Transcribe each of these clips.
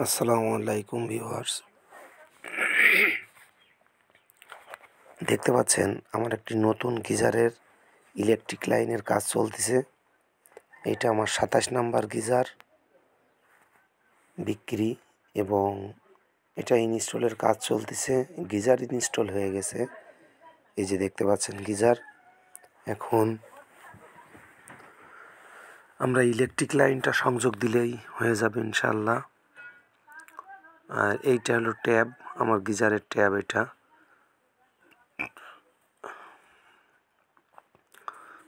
আসসালামু আলাইকুম ভিউয়ার্স, দেখতে পাচ্ছেন আমার একটি নতুন গিজারের ইলেকট্রিক লাইনের কাজ চলতেছে। এটা আমার 27 নাম্বার গিজার বিক্রি এবং এটা ইনস্টলের কাজ চলতেছে। গিজার ইনস্টল হয়ে গেছে, এই যে দেখতে পাচ্ছেন গিজার। এখন আমরা ইলেকট্রিক লাইনটা সংযোগ দিলেই হয়ে যাবে ইনশাআল্লাহ। আর এইটা হলো ট্যাব, আমার গিজারের ট্যাব। এটা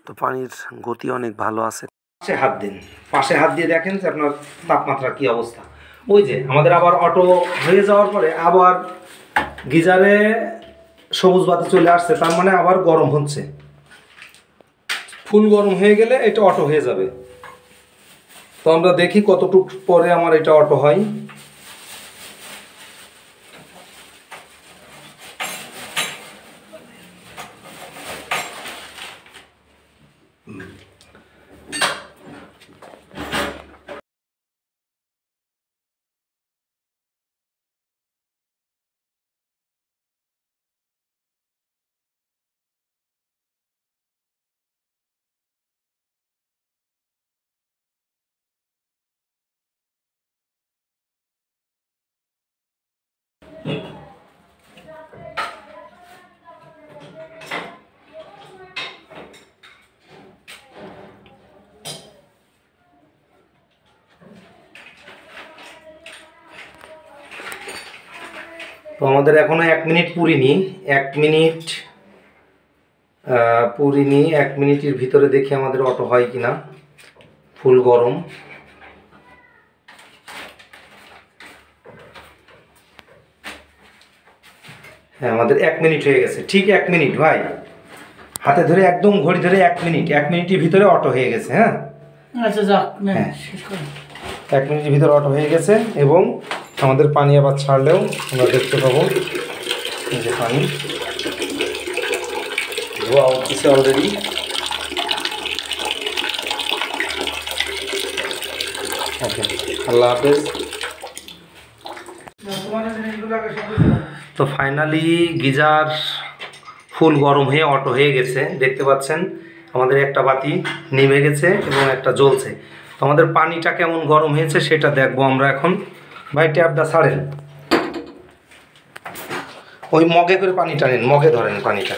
তো পানির গতি অনেক ভালো আছে। পাশে হাত দিন, পাশে হাত দিয়ে দেখেন যে আপনার তাপমাত্রা কি অবস্থা। ওই যে আমাদের আবার অটো হয়ে যাওয়ার পরে আবার গিজারে সবুজ বাতি চলে আসছে, তার মানে আবার গরম হচ্ছে। ফুল গরম হয়ে গেলে এটা অটো হয়ে যাবে। তো আমরা দেখি কতটুকু পরে আমার এটা অটো হয়। তো আমাদের এখনো 1 মিনিট পুরিনি। 1 মিনিট পুরিনি। 1 মিনিটের ভিতরে দেখি আমাদের অটো হয় কিনা। ফুল গরম। হ্যাঁ, আমাদের 1 মিনিট হয়ে গেছে। ঠিক 1 মিনিট ভাই, হাতে ধরে একদম ঘড়ি ধরে 1 মিনিট। 1 মিনিটের ভিতরে অটো হয়ে গেছে। হ্যাঁ, আচ্ছা যাক, শেষ করুন। 1 মিনিটের ভিতরে অটো হয়ে গেছে এবং আমাদের পানি আবার ছাড়লেও আমরা দেখতে পাবো এই যে পানি ধোয়া উঠছে অলরেডি। ওকে, আল্লাহ হাফেজ। তো ফাইনালি গিজার ফুল গরম হয়ে অটো হয়ে গেছে। দেখতে পাচ্ছেন আমাদের একটা বাতি নিভে গেছে এবং একটা জ্বলছে। তো আমাদের পানিটা কেমন গরম হয়েছে সেটা দেখবো আমরা এখন। ভাই ট্যাপটা ছাড়েন, ওই মগে করে পানিটা নেন, মগে ধরেন পানিটা।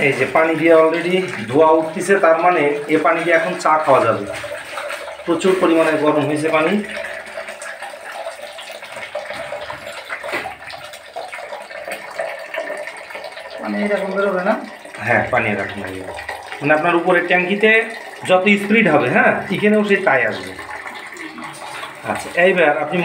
এই যে পানি দিয়ে অলরেডি ধোয়া উঠতেছে, তার মানে এ পানি দিয়ে এখন চা খাওয়া যাবে। প্রচুর পরিমাণে গরম হয়েছে পানি। মানে এরকম বেরোবে না? হ্যাঁ, পানি এরকম হয়ে যাবে। মানে আপনার উপরের ট্যাঙ্কিতে যত স্পিড হবে, হ্যাঁ, এখানেও সেই তাই আসবে। আচ্ছা, এইবার আপনি